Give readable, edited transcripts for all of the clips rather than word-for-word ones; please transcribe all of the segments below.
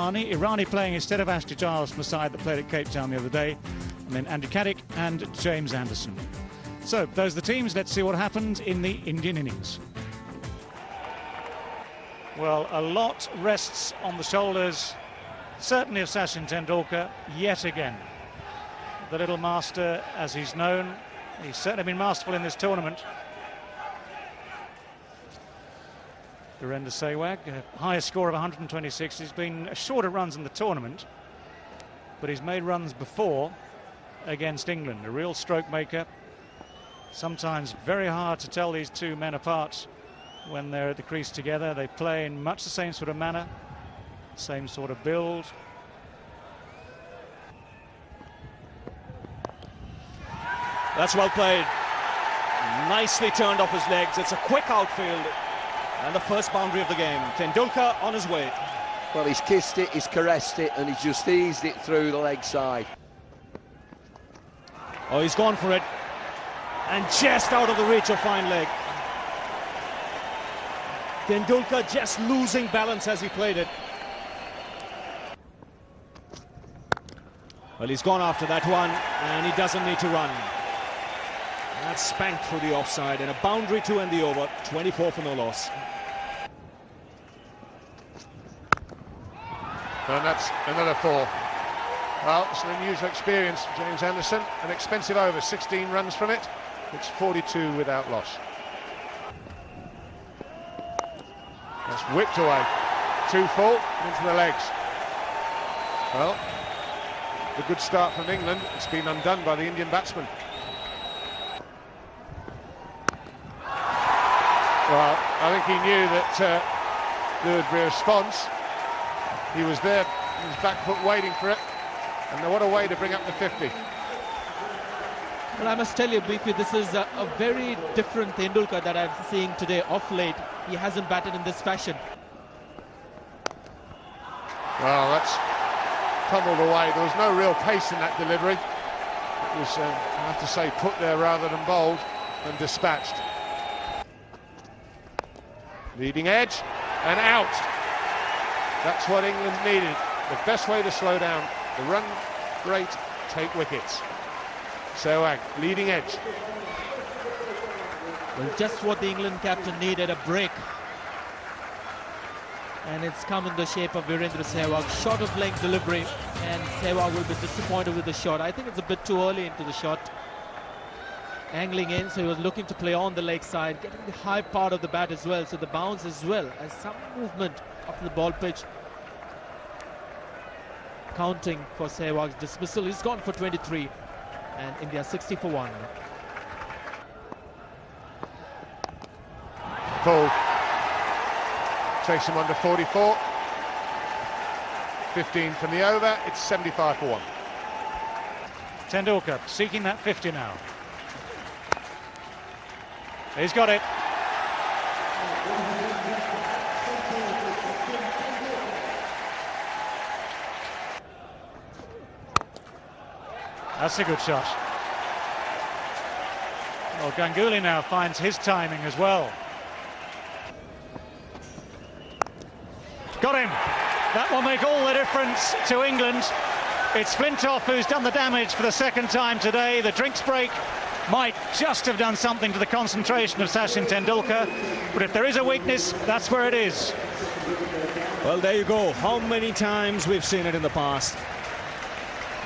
Irani playing instead of Ashley Giles from the side that played at Cape Town the other day, and then Andy Caddick and James Anderson. So those are the teams. Let's see what happened in the Indian innings. Well, a lot rests on the shoulders, certainly of Sachin Tendulkar, yet again. The little master, as he's known. He's certainly been masterful in this tournament. Virender Sehwag, highest score of 126. He's been shorter runs in the tournament, but he's made runs before against England. A real stroke maker. Sometimes very hard to tell these two men apart when they're at the crease together. They play in much the same sort of manner, same sort of build. That's well played. Nicely turned off his legs. It's a quick outfield. And the first boundary of the game. Tendulkar on his way. Well, he's kissed it, he's caressed it, and he's just eased it through the leg side. Oh, he's gone for it. And just out of the reach of fine leg. Tendulkar just losing balance as he played it. Well, he's gone after that one, and he doesn't need to run. That's spanked through the offside, and a boundary to end the over. 24 for no loss. And that's another 4. Well, it's an unusual experience for James Anderson. An expensive over, 16 runs from it. It's 42 without loss. That's whipped away. 2 full into the legs. Well, the good start from England. It's been undone by the Indian batsman. Well, I think he knew that there would be a response. He was there, his back foot waiting for it, and what a way to bring up the 50. Well, I must tell you, briefly, this is a very different Tendulkar that I'm seeing today off late. He hasn't batted in this fashion. Well, that's tumbled away. There was no real pace in that delivery. It was, I have to say, put there rather than bowled and dispatched. Leading edge and out. That's what England needed. The best way to slow down the run rate, take wickets. Sehwag, leading edge. Well, just what the England captain needed, a break. And it's come in the shape of Virender Sehwag. Short of length delivery, and Sehwag will be disappointed with the shot. I think it's a bit too early into the shot. Angling in, so he was looking to play on the leg side, getting the high part of the bat as well, so the bounce as well as some movement of the ball pitch. Counting for Sehwag's dismissal. He's gone for 23, and India 60 for 1. Full. Takes him under 44. 15 from the over. It's 75 for 1. Tendulkar seeking that 50 now. He's got it. That's a good shot. Well, Ganguly now finds his timing as well. Got him. That will make all the difference to England. It's Flintoff who's done the damage for the second time today. The drinks break might just have done something to the concentration of Sachin Tendulkar, but if there is a weakness, that's where it is. Well, there you go. How many times we've seen it in the past,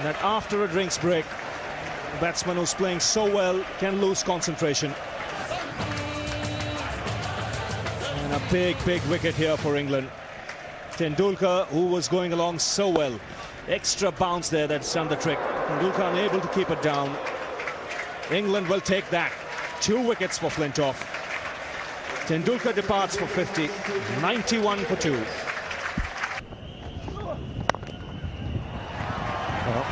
that after a drinks break, a batsman who's playing so well can lose concentration. And a big wicket here for England. Tendulkar, who was going along so well. Extra bounce there that's done the trick. Tendulkar unable to keep it down. England will take that. 2 wickets for Flintoff. Tendulkar departs for 50. 91 for 2. Well,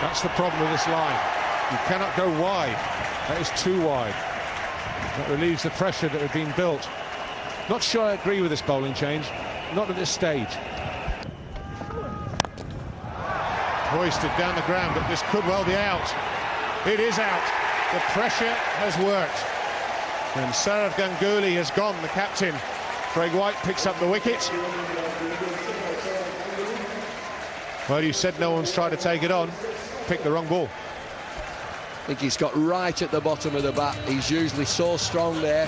that's the problem with this line. You cannot go wide. That is too wide. That relieves the pressure that had been built. Not sure I agree with this bowling change. Not at this stage. Hoisted down the ground, but this could well be out. It is out. The pressure has worked. And Sourav Ganguly has gone, the captain. Craig White picks up the wicket. Well, you said no one's tried to take it on. Picked the wrong ball. I think he's got right at the bottom of the bat. He's usually so strong there,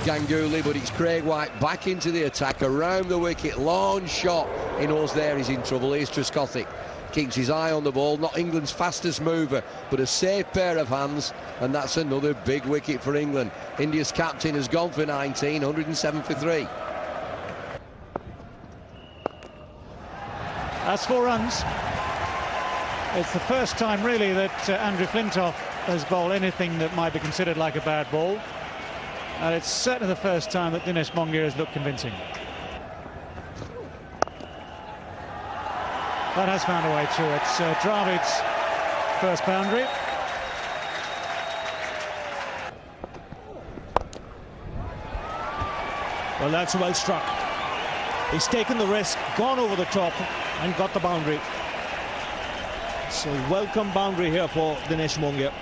Ganguly, but it's Craig White back into the attack, around the wicket, long shot. He knows there he's in trouble. Here's Thrashed. Keeps his eye on the ball, not England's fastest mover, but a safe pair of hands, and that's another big wicket for England. India's captain has gone for 19, 107 for 3. That's 4 runs. It's the first time really that Andrew Flintoff has bowled anything that might be considered like a bad ball, and it's certainly the first time that Dinesh Mongia has looked convincing. That has found a way through. It's Dravid's first boundary. Well, that's well struck. He's taken the risk, gone over the top, and got the boundary. So welcome boundary here for Dinesh Mongia.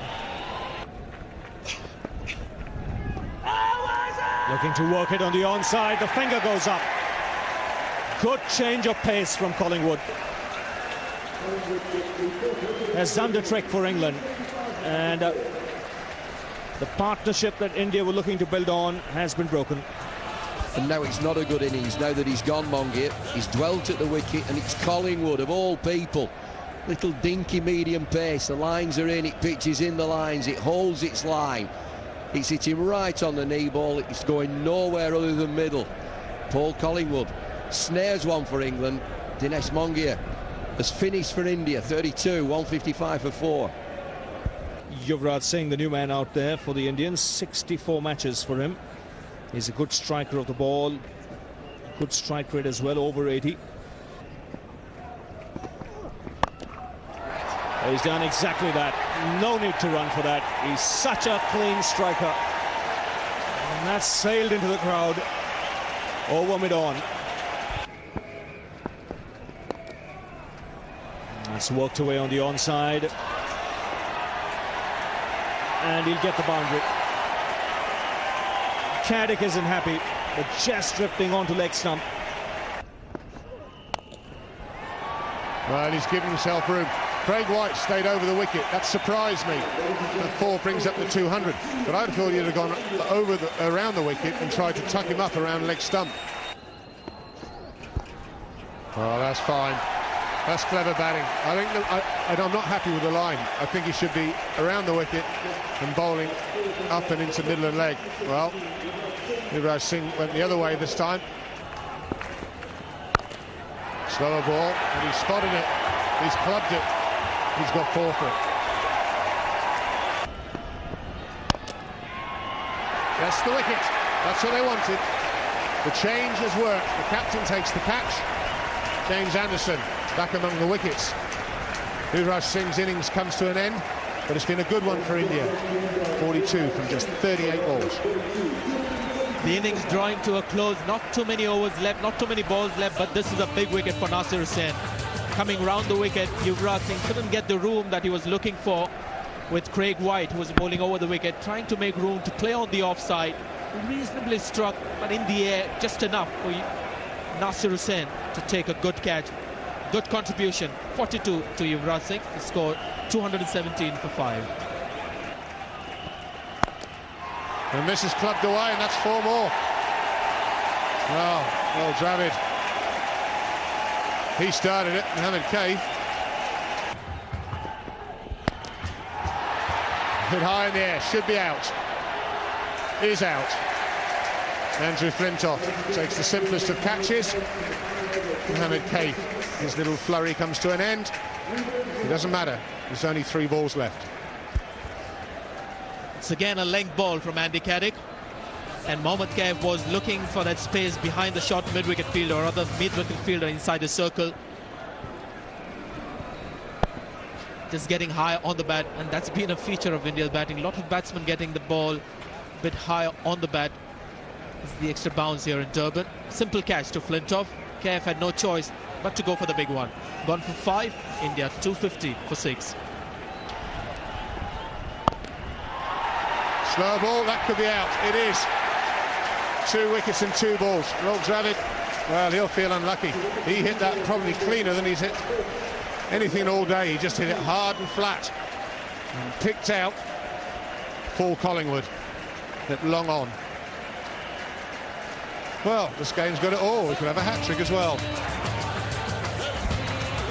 Looking to work it on the onside. The finger goes up. Good change of pace from Collingwood. Has done the trick for England, and the partnership that India were looking to build on has been broken. And now it's not a good innings. Now that he's gone, Mongia, he's dwelt at the wicket, and it's Collingwood of all people. Little dinky medium pace. The lines are in. It pitches in the lines. It holds its line. It's hitting right on the knee ball. It's going nowhere other than middle. Paul Collingwood snares one for England. Dinesh Mongia has finished for India, 32, 155 for 4. Yuvraj Singh, the new man out there for the Indians, 64 matches for him. He's a good striker of the ball, good strike rate as well, over 80. He's done exactly that. No need to run for that. He's such a clean striker. And that's sailed into the crowd over mid-on. That's worked away on the onside. And he'll get the boundary. Caddick isn't happy, but just drifting onto leg stump. Well, he's given himself room. Craig White stayed over the wicket. That surprised me. That 4 brings up the 200. But I'd thought he'd have gone around the wicket and tried to tuck him up around leg stump. Oh, that's fine. That's clever batting. I think I'm not happy with the line. I think he should be around the wicket and bowling up and into middle and leg. Well, Yuvraj Singh went the other way this time. Slower ball, and he's spotted it. He's clubbed it. He's got 4 for it. That's the wicket. That's what they wanted. The change has worked. The captain takes the catch. James Anderson back among the wickets. Yuvraj Singh's innings comes to an end, but it's been a good one for India. 42 from just 38 balls. The innings drawing to a close. Not too many overs left, not too many balls left, but this is a big wicket for Nasir Hussain. Coming round the wicket, Yuvraj Singh couldn't get the room that he was looking for with Craig White, who was bowling over the wicket, trying to make room to play on the offside. Reasonably struck, but in the air, just enough for Nasir Hussain to take a good catch. Good contribution, 42 to Yuvraj Singh. He scored 217 for 5. And this is clubbed away, and that's 4 more. Well, Dravid. He started it, Mohammed Kaif. Hit high in the air, should be out. Is out. Andrew Flintoff takes the simplest of catches. Mohammed Kaif, his little flurry comes to an end. It doesn't matter, there's only 3 balls left. It's again a length ball from Andy Caddick, and Mohammed Kaif was looking for that space behind the short mid-wicket fielder, or other mid-wicket fielder inside the circle. Just getting high on the bat, and that's been a feature of India's batting. A lot of batsmen getting the ball a bit higher on the bat. It's the extra bounce here in Durban. Simple catch to Flintoff. Kaif had no choice but to go for the big one. Gone for 5, India 250 for 6. Slow ball, that could be out. It is. 2 wickets and 2 balls. Dravid, well, he'll feel unlucky. He hit that probably cleaner than he's hit anything all day. He just hit it hard and flat and picked out Paul Collingwood at long on. Well, this game's got it all. We could have a hat-trick as well.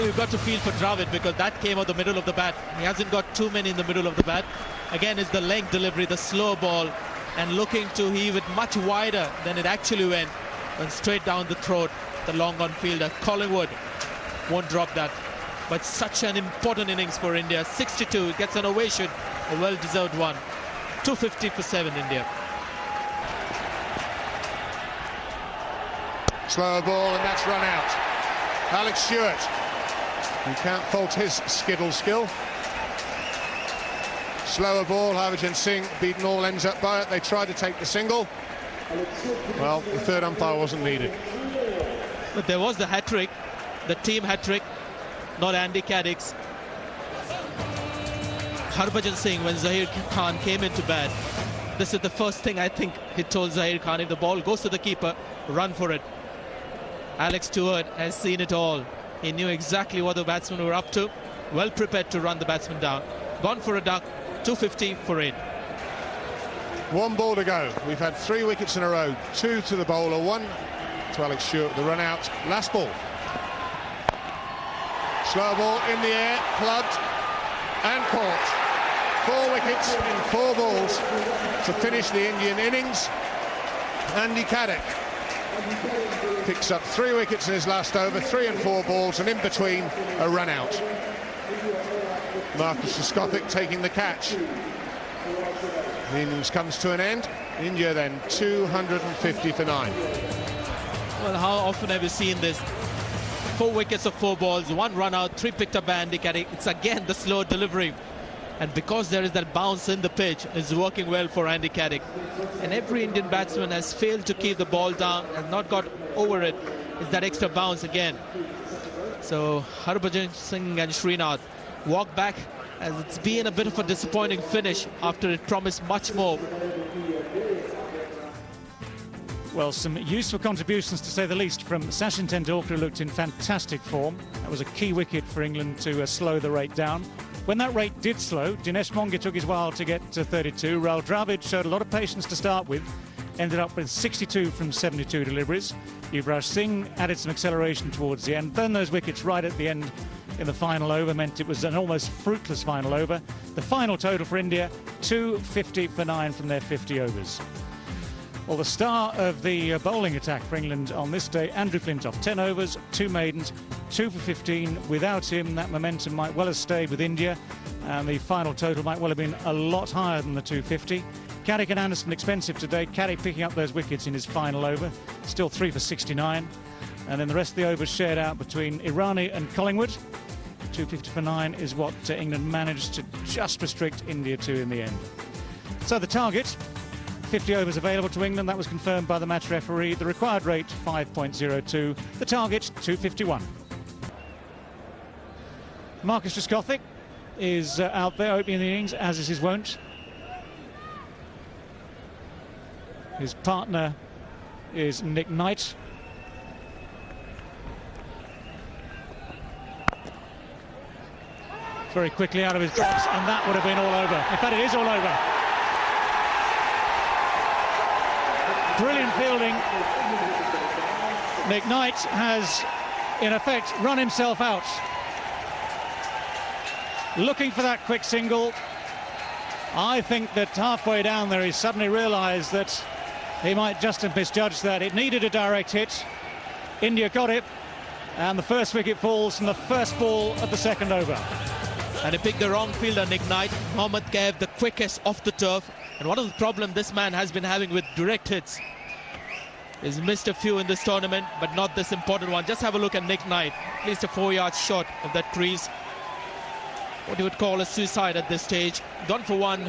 You've got to feel for Dravid because that came out the middle of the bat. He hasn't got too many in the middle of the bat. Again, it's the leg delivery, the slow ball, and looking to heave it much wider than it actually went straight down the throat, the long on fielder. Collingwood won't drop that. But such an important innings for India. 62, gets an ovation, a well-deserved one. 250 for 7, India. Slower ball, and that's run out. Alex Stewart. You can't fault his skittle skill. Slower ball, Harbhajan Singh beaten all ends up by it. They tried to take the single. Well, the third umpire wasn't needed. But there was the hat-trick, the team hat-trick, not Andy Caddick's. Harbhajan Singh, when Zahir Khan came into bat, this is the first thing I think he told Zahir Khan: if the ball goes to the keeper, run for it. Alex Stewart has seen it all. He knew exactly what the batsmen were up to. Well prepared to run the batsman down. Gone for a duck. 250 for 8. 1 ball to go. We've had 3 wickets in a row. 2 to the bowler, 1 to Alex Stewart. The run out. Last ball. Slow ball in the air, plugged and caught. 4 wickets in 4 balls to finish the Indian innings. Andy Caddick picks up 3 wickets in his last over, 3 and 4 balls, and in between a run out. Marcus Trescothick taking the catch. The innings comes to an end. India then 250 for 9. Well, how often have you seen this? 4 wickets of 4 balls, 1 run out, 3 picked up by Andy Caddick. It's again the slow delivery. And because there is that bounce in the pitch, it's working well for Andy Caddick. And every Indian batsman has failed to keep the ball down, has not got over it. It's that extra bounce again. So Harbhajan Singh and Srinath walk back, as it's been a bit of a disappointing finish after it promised much more. Well, some useful contributions to say the least from Sachin Tendulkar, who looked in fantastic form. That was a key wicket for England to slow the rate down. When that rate did slow, Dinesh Monga took his while to get to 32. Rahul Dravid showed a lot of patience to start with, ended up with 62 from 72 deliveries. Yuvraj Singh added some acceleration towards the end. Then those wickets right at the end in the final over meant it was an almost fruitless final over. The final total for India, 250 for 9 from their 50 overs. Well, the star of the bowling attack for England on this day, Andrew Flintoff, 10 overs, 2 maidens, 2 for 15. Without him, that momentum might well have stayed with India, and the final total might well have been a lot higher than the 250. Caddick and Anderson expensive today. Caddick picking up those wickets in his final over, still 3 for 69. And then the rest of the overs shared out between Irani and Collingwood. 250 for 9 is what England managed to just restrict India to in the end. So the target, 50 overs available to England. That was confirmed by the match referee. The required rate, 5.02. The target, 251. Marcus Trescothick is out there opening the innings, as is his wont. His partner is Nick Knight. Very quickly out of his box, and that would have been all over. In fact, it is all over. Brilliant fielding. Nick Knight has, in effect, run himself out. Looking for that quick single. I think that halfway down there he suddenly realised that he might just have misjudged that. It needed a direct hit. India got it, and the first wicket falls from the first ball of the second over. And he picked the wrong fielder, Nick Knight. Mohammad Kaif, the quickest off the turf. And one of the problems this man has been having with direct hits. He's missed a few in this tournament, but not this important one. Just have a look at Nick Knight. At least a 4-yard shot of that crease. What you would call a suicide at this stage. Gone for 1.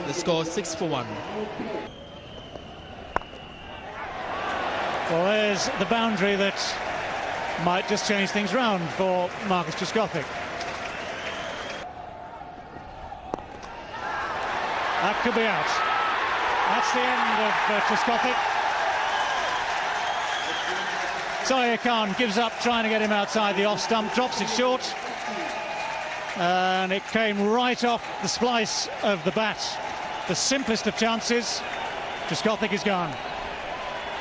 The score 6 for 1. Well, there's the boundary that might just change things round for Marcus Trescothick. That could be out. That's the end of Trescothick. Zahir Khan gives up trying to get him outside the off stump, drops it short, and it came right off the splice of the bat. The simplest of chances. Trescothick is gone.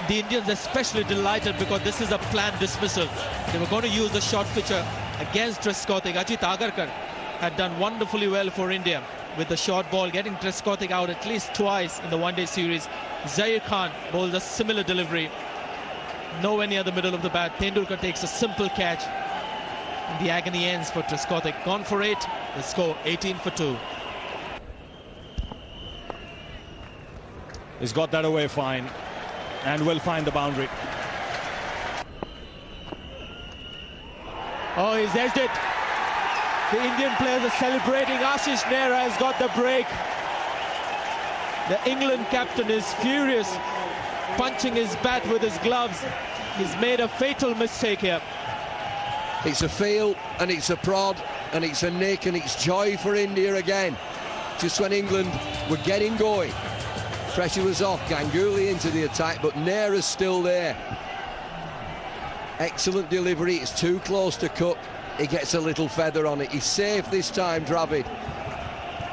The Indians especially delighted because this is a planned dismissal. They were going to use the short pitcher against Trescothick. Ajit Agarkar had done wonderfully well for India with the short ball, getting Trescothick out at least twice in the one-day series. Zahir Khan bowls a similar delivery. Nowhere near the middle of the bat. Tendulkar takes a simple catch. And the agony ends for Trescothick. Gone for 8. The score 18 for 2. He's got that away fine and will find the boundary. Oh, he's edged it. The Indian players are celebrating. Ashish Nehra has got the break. The England captain is furious, punching his bat with his gloves. He's made a fatal mistake here. It's a feel and it's a prod and it's a nick and it's joy for India again. Just when England were getting going, pressure was off, Ganguly into the attack, but Nehra's still there. Excellent delivery, it's too close to Cook. He gets a little feather on it. He's safe this time, Dravid.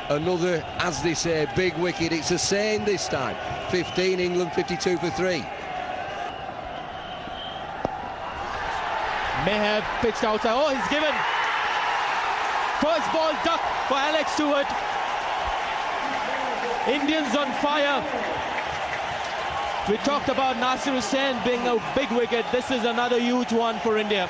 Another, as they say, big wicket. It's a saying this time. 15, England 52 for 3. May have pitched outside. Oh, he's given. First ball duck for Alex Stewart. Indians on fire. We talked about Nasir Hussain being a big wicket. This is another huge one for India.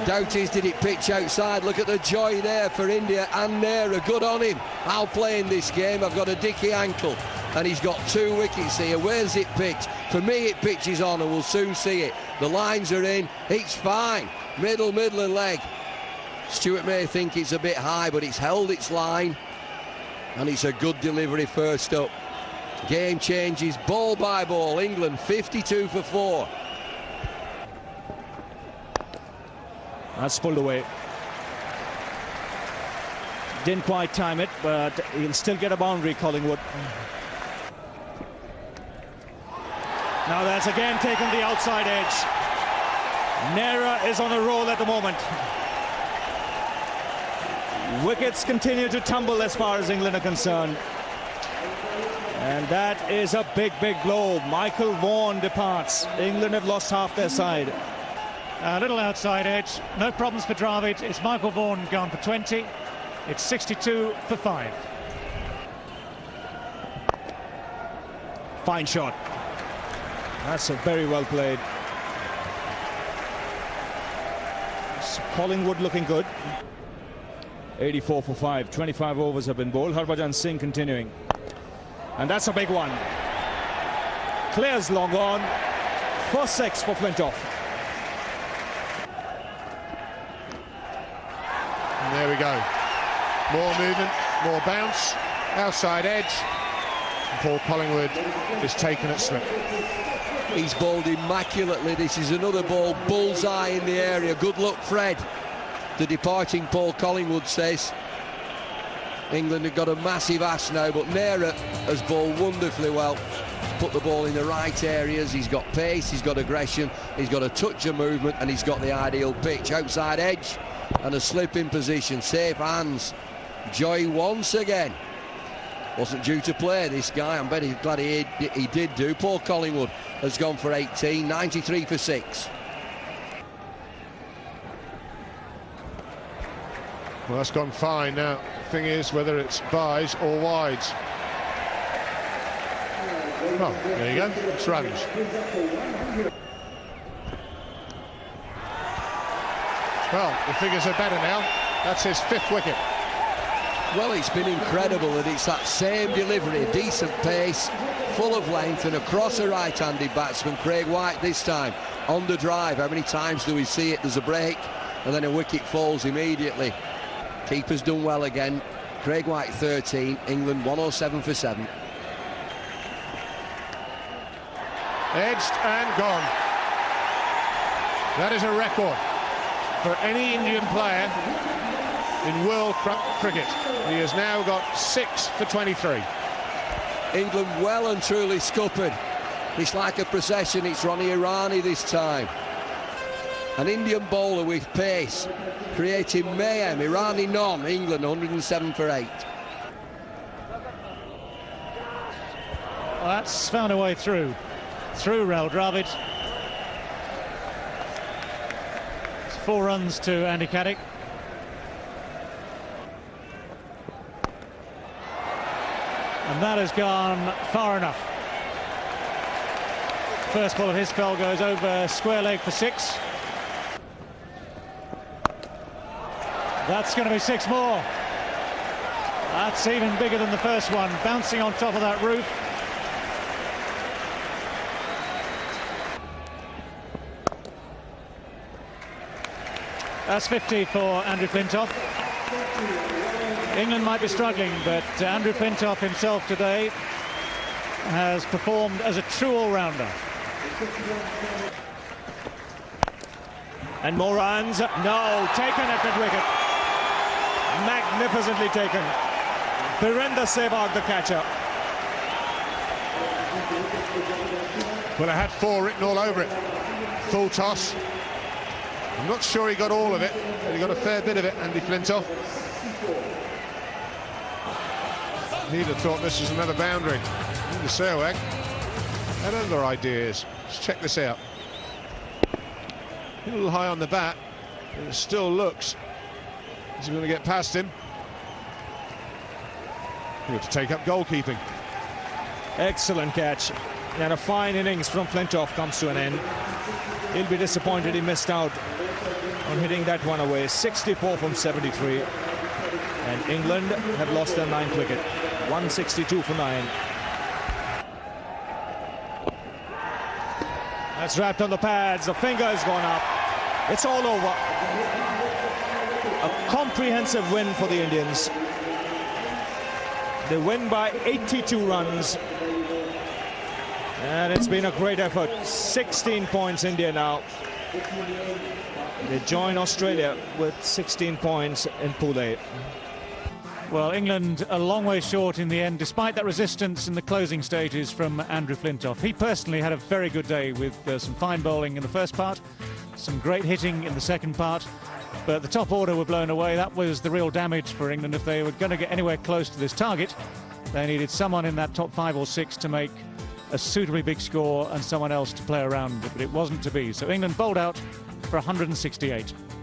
Doubt is, did it pitch outside? Look at the joy there for India and Nehra. Good on him. I'll play in this game. I've got a dicky ankle. And he's got 2 wickets here. Where's it pitched? For me, it pitches on, and we'll soon see it. The lines are in. It's fine. Middle and leg. Stewart may think it's a bit high, but it's held its line. And it's a good delivery first up. Game changes ball by ball. England 52 for 4. That's pulled away. Didn't quite time it, but he'll still get a boundary, Collingwood. Now that's again taken the outside edge. Nehra is on a roll at the moment. Wickets continue to tumble as far as England are concerned. And that is a big blow. Michael Vaughan departs. England have lost half their side. A little outside edge, no problems for Dravid. It's Michael Vaughan gone for 20. It's 62 for 5. Fine shot. That's a very well played. Collingwood looking good. 84 for 5. 25 overs have been bowled. Harbhajan Singh continuing. And that's a big one. Clears long on. First 6 for Flintoff. And there we go. More movement, more bounce, outside edge. And Paul Collingwood is taken at slip. He's bowled immaculately. This is another ball, bullseye in the area. Good luck, Fred. The departing Paul Collingwood says. England have got a massive ass now, but Nehra has bowled wonderfully well. Put the ball in the right areas. He's got pace, he's got aggression, he's got a touch of movement, and he's got the ideal pitch. Outside edge and a slip in position. Safe hands. Joy once again. Wasn't due to play, this guy. I'm very glad he did do. Paul Collingwood has gone for 18, 93 for 6. Well, that's gone fine. Now, the thing is whether it's byes or wides. Oh, there you go. It's runs. Well, the figures are better now. That's his 5th wicket. Well, it's been incredible that it's that same delivery, decent pace, full of length, and across a right-handed batsman. Craig White this time on the drive. How many times do we see it? There's a break and then a wicket falls immediately. Keeper's done well again. Craig White 13, England 107 for 7. Edged and gone. That is a record for any Indian player in world cricket. He has now got 6 for 23. England well and truly scuppered. It's like a procession. It's Ronnie Irani this time. An Indian bowler with pace, creating mayhem. Irani none, England 107 for 8. Well, that's found a way through Rahul Dravid. It's 4 runs to Andy Caddick. And that has gone far enough. First ball of his spell goes over square leg for 6. That's going to be 6 more. That's even bigger than the first one, bouncing on top of that roof. That's 50 for Andrew Flintoff. England might be struggling, but Andrew Flintoff himself today has performed as a true all-rounder. And more runs. No, taken at that wicket. Magnificently taken. Virendra Sehwag, the catcher. Well, it had 4 written all over it. Full toss. I'm not sure he got all of it, but he got a fair bit of it, Andy Flintoff. He'd have thought this was another boundary. The Sehwag had other ideas. Let's check this out. A little high on the bat, but it still looks as he's going to get past him. He'll have to take up goalkeeping. Excellent catch. And a fine innings from Flintoff comes to an end. He'll be disappointed he missed out on hitting that one away. 64 from 73. And England have lost their 9th wicket. 162 for 9. That's wrapped on the pads. The finger has gone up. It's all over. A comprehensive win for the Indians. They win by 82 runs. And it's been a great effort. 16 points India now. They join Australia with 16 points in Pool A. Well, England a long way short in the end, despite that resistance in the closing stages from Andrew Flintoff. He personally had a very good day with some fine bowling in the first part, some great hitting in the second part, but the top order were blown away. That was the real damage for England. If they were going to get anywhere close to this target, they needed someone in that top 5 or 6 to make a suitably big score and someone else to play around, but it wasn't to be. So England bowled out for 168.